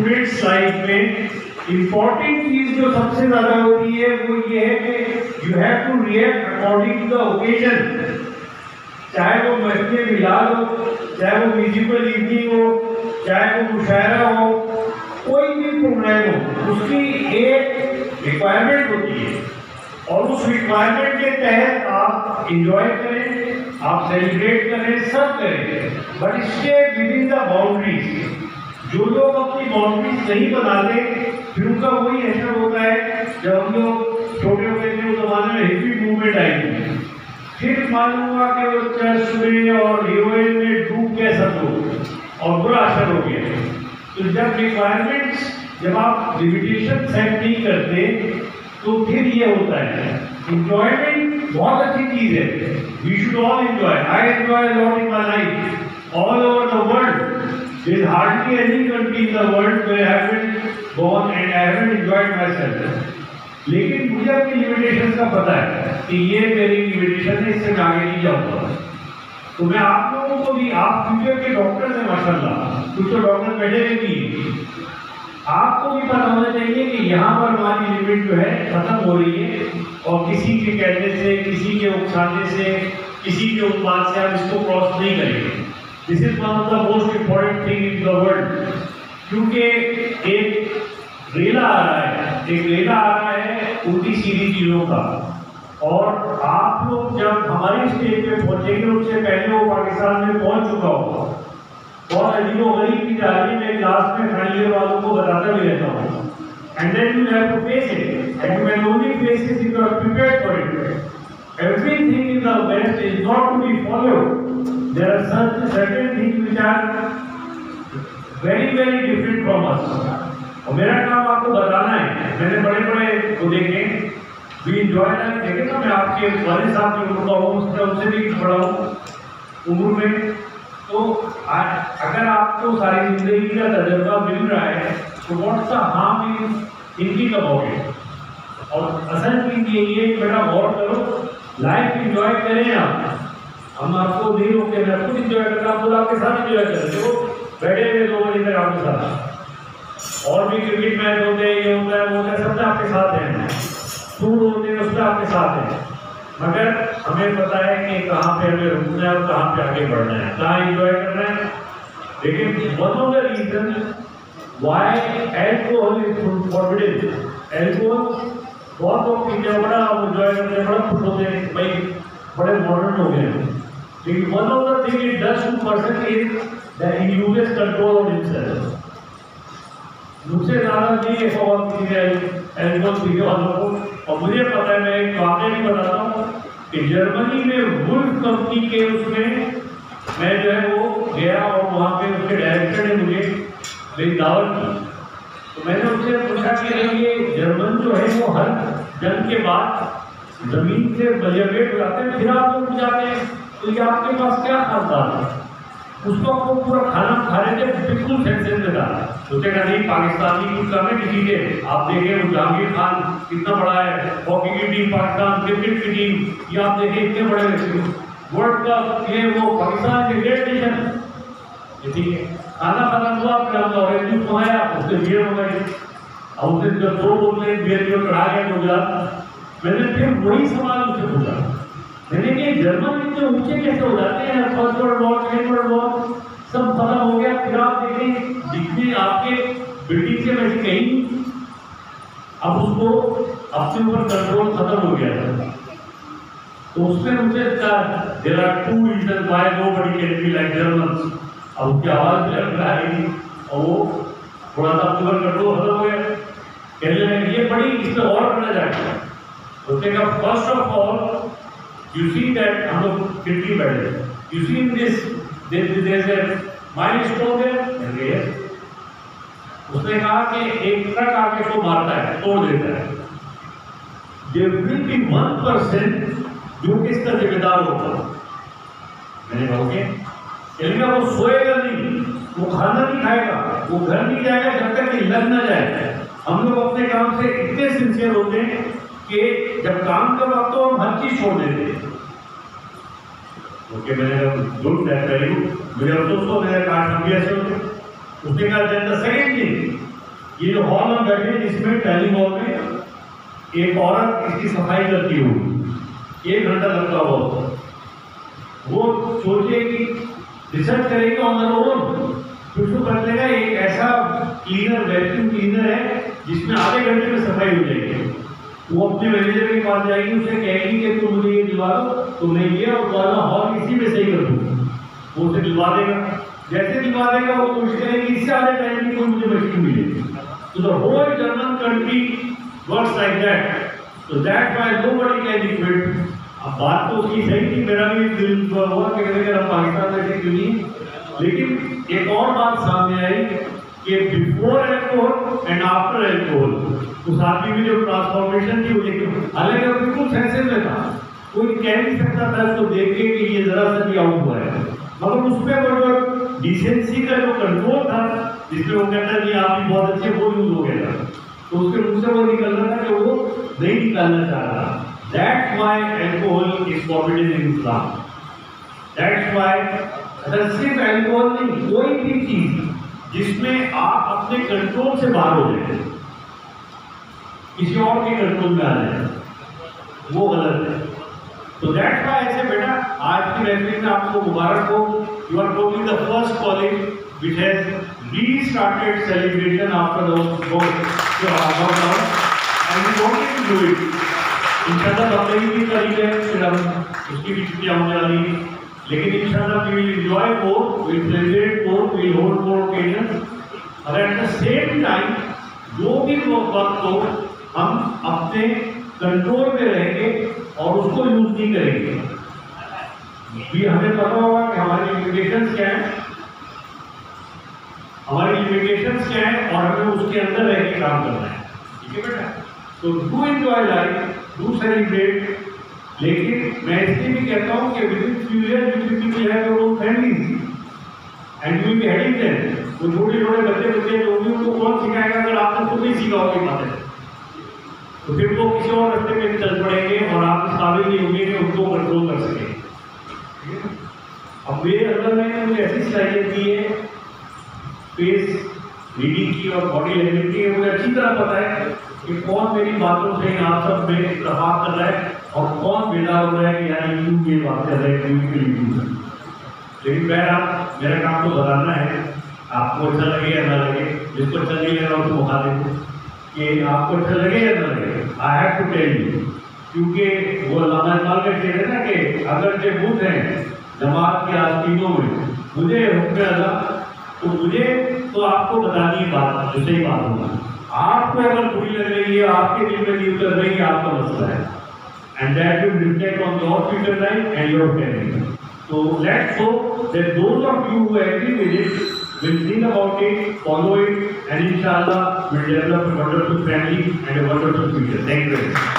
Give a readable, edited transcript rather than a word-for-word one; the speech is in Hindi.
स्टूडेंट्स लाइफ में इम्पोर्टेंट चीज जो सबसे ज्यादा होती है वो ये है कि you have to react according to the occasion. चाहे वो मस्जिद मिलाद हो, चाहे वो म्यूजिकल इवनिंग हो, चाहे वो मुशायरा हो, कोई भी प्रोग्राम हो, उसकी एक रिक्वायरमेंट होती है और उस रिक्वायरमेंट के तहत आप इंजॉय करें, आप सेलिब्रेट करें, सब करें, but stay with in the boundaries. जो लोग अपनी बाउंड्रीज नहीं बनाते फिर उनका वही ऐसा होता है जब हम लोग छोटे होते थे उस जमाने में हिप्पी मूवमेंट आई थी, फिर मालूम हुआ कि वो चर्च में और हीरोइन में डूब गए सब लोग और बुरा असर हो गया। तो जब रिक्वायरमेंट्स, जब आप लिमिटेशन सेट नहीं करते तो फिर ये होता है। इंजॉयमेंट बहुत अच्छी चीज है, we should all enjoy. I enjoy a lot in my life all over the world. There is hardly any country in the world where I haven't gone and I haven't enjoyed myself. लेकिन मुझे अपनी लिमिटेशंस का पता है कि ये मेरी लिमिटेशन है, इससे मैं आगे नहीं जाऊंगा। तो मैं आप लोगों को भी, आप फ्यूचर के डॉक्टर हैं माशाल्लाह, कुछ तो डॉक्टर बैठे हुए भी, आपको भी पता होना चाहिए कि यहाँ पर हमारी लिमिट जो है खत्म हो रही है और किसी के कहने से, किसी के उकसाने से, किसी के उपमान से हम इसको क्रॉस नहीं करेंगे। This is one of the most important thing in the world. क्योंकि एक रेला आ रहा है उल्टी सीधी चीजों का, और आप लोग जब हमारी स्टेज पे पहुंचेंगे उससे पहले वो पाकिस्तान में पहुंच चुका होगा। बहुत अजीबोगरीब की जाती मैं क्लास में फाइनल ईयर वालों को बताता भी रहता हूँ। And then you have to face it and you can only face it if you are prepared for it. Everything in the West is not to be followed. There are certain things which are very very different from us. और मेरा काम आपको बताना है। मैंने बड़े बड़े को देखे, भी इंजॉय देखे ना, मैं आपके वाले साहब की उम्र का हूँ, उससे भी बड़ा हूँ उम्र में। तो अगर आपको सारी जिंदगी का तजुर्बा मिल रहा है तो what's the harm in thinking about it. और असल चीज ये बेटा गौर करो, लाइफ इंजॉय करें आप। हम आपको नहीं रोकते, मैं खुद इंजॉय करता हूँ, खुद आपके साथ इंजॉय करते हो, बैठे हुए 2 बजे तक आपके साथ। और भी क्रिकेट मैच होते हैं, ये होता है वो होता है, सब आपके साथ हैं, टूर होते हैं उसमें आपके साथ हैं। मगर हमें पता है कि कहाँ पे हमें रुकना है और कहाँ पे आगे बढ़ना है, कहाँ इंजॉय करना है। लेकिन one of the reason why alcohol is forbidden, alcohol बहुत लोग पीते हैं, बड़ा एंजॉय करते हैं, बड़ा खुश होते हैं, भाई बड़े मॉडर्न हो गए हैं। लेकिन one of the thing it does to person is that he uses control on himself. मुझसे ज़्यादा नहीं है बहुत किसी एल्कोहल पीने वालों को। और मुझे पता है, मैं एक वाक़या भी बताता हूँ कि जर्मनी में वुल्फ कंपनी के उसमें मैं जो है वो गया और वहाँ पे उसके डायरेक्टर ने मुझे मेरी दावत की। तो मैंने उससे पूछा कि ये जर्मन जो है वो हर जंग के बाद जमीन से बलियावेट हो जाते हैं, फिर आप लोग जाते हैं, तो ये आपके पास क्या खानदान है? उसको आपको पूरा खाना खा रहे थे, बिल्कुल सेंसेस में था। सोचेगा नहीं पाकिस्तानी कुछ कम है किसी के। आप देखें जहांगीर खान कितना बड़ा है, हॉकी की टीम पाकिस्तान, क्रिकेट की टीम, ये आप देखें इतने बड़े वर्ल्ड कप, ये वो पाकिस्तान के ग्रेट नेशन। ठीक है, खाना खत्म हुआ, फिर हम ऑरेंज जूस मंगाया, उससे बियर मंगाई, और उससे जब 2 बोतलें बियर जो चढ़ा गया तो गया। मैंने फिर वही सवाल उससे पूछा, मैंने कि जर्मन इतने ऊंचे कैसे हो जाते हैं, first world war, second world war सब खत्म हो गया, फिर आप देखें जितनी आपके बिल्डिंग से वैसे कहीं, अब उसको अपने ऊपर कंट्रोल खत्म हो गया था। तो उसमें मुझे there are 2 reason why nobody can be like Germans. अब उसकी आवाज भी लग रहा है और वो थोड़ा सा ऊपर कंट्रोल खत्म हो गया। कहने लगे ये बड़ी इसमें और करना जाएगा। उसका first of all you see that हम लोग खिड़की बैठे, you see in this there is a milestone there. उसने कहा कि एक ट्रक आके को मारता है, तोड़ देता है, देयर विल बी 1% जो कि इसका जिम्मेदार होगा। मैंने कहा ओके, चलेगा, वो सोएगा नहीं, वो खाना नहीं खाएगा, वो घर नहीं जाएगा जब तक कि लग ना जाए। हम लोग अपने काम से इतने सिंसियर होते हैं कि जब काम का वक्त तो हम हर चीज छोड़ देते हैं। ओके, मैंने कहा गुड दैट वेरी गुड, मुझे अफसोस हो, मैंने कहा हम भी ऐसे होते। उसने कहा द सेकंड थिंग ये जो हॉल में बैठे हैं जिसमें डाइनिंग हॉल में एक औरत इसकी सफाई करती होगी, 1 घंटा लगता होगा, वो सोचेगी, रिसर्च करेगी ऑन द ओन, फिर उसको कर लेगा एक ऐसा क्लीनर, वैक्यूम क्लीनर है जिसमें आधे घंटे में सफाई हो जाएगी। वो अपने मैनेजर के पास जाएगी, उसे कहेगी कि तुम मुझे ये दिलवा दो, तो मैं ये और वाला हॉल इसी में सही कर दूँ, वो उसे दिलवा देगा। जैसे दिलवा देगा वो कोशिश करेगी इससे आधे टाइम की कोई मुझे मशीन मिलेगी। तो the whole German country works like that, so that's why nobody can equate। अब बात तो उसकी सही थी, मेरा भी दिल हुआ कि अगर हम पाकिस्तान में से क्यों नहीं, लेकिन एक और बात सामने आई कि before alcohol and after alcohol उस आदमी में जो ट्रांसफॉर्मेशन थी वो देखिए, हालांकि वो बिल्कुल सेंसिटिव में था, कोई कह नहीं सकता था उसको देख के कि ये जरा सा भी आउट हुआ है, मगर उसमें वो जो डिसेंसी का जो कंट्रोल था, जिसमें वो कहता है कि आप भी बहुत अच्छे, वो यूज हो गया था, तो उसके मुंह से वो निकल रहा था कि वो नहीं निकालना चाह रहा। That's why alcohol is forbidden in Islam. That's why अगर सिर्फ अल्कोहल नहीं, कोई भी चीज जिसमें आप अपने कंट्रोल से बाहर हो जाए, किसी और के कंट्रोल में आ जाए, वो गलत है। तो दैट्स व्हाई ऐसे बेटा आज की महफिल में आपको मुबारक हो, you are probably the first college which has restarted celebration after the lockdown and we wanted to do it. इंशाल्लाह बकरीद की तारीख है, फिर हम उसकी भी छुट्टियां होने वाली हैं, लेकिन इंशाल्लाह we will enjoy more, we will celebrate more, we will hold more occasion. और एट द सेम टाइम जो भी वक्त हो हम अपने कंट्रोल में रहेंगे और उसको यूज नहीं करेंगे। भी हमें पता होगा कि हमारी लिमिटेशंस क्या है, हमारी लिमिटेशंस क्या है और हमें उसके अंदर रह के काम करना है, ठीक है बेटा। तो do enjoy life, do celebrate, लेकिन मैं इसलिए भी कहता हूँ कि with in few years you people have your own families and you will be heading them. वो छोटे-छोटे बच्चे जो भी उनको कौन सिखाएगा अगर आपने खुद नहीं सीखा होगी बातें, तो फिर वो किसी और रास्ते पे चल पड़ेंगे और आप इस काबिल नहीं होंगे कि उनको कंट्रोल कर सकें। अब मेरे अंदर में मुझे ऐसी सलाहियत दी है फेस रीडिंग की और बॉडी लैंग्वेज की, मुझे अच्छी तरह पता है कि कौन मेरी बातों से आप सब में इत्तेफाक कर रहा है और कौन बेदार हो रहा है कि यार यूट्यूब ये बात कर रहे हैं यूट्यूब। लेकिन मेरा काम तो बताना है, आपको अच्छा लगे या ना लगे, जिसको अच्छा नहीं लग रहा उसको बता दें कि आपको अच्छा लगे या ना लगे। I have to tell you, क्योंकि वो अल्लामा इकबाल का शेर है ना कि अगर जो बुत हैं जमात के आस्तीनों में मुझे हुक्म अल्लाह, तो मुझे तो आपको बतानी बात जो सही बात होगा। आपको अगर बुरी लग रही है, आपके दिल में नहीं उतर रही है, आपका मसला है, and that will reflect on your future life and your family. So let's hope that those of you who agree with it will think about it, follow it, and inshallah will develop a wonderful family and a wonderful future. Thank you very much.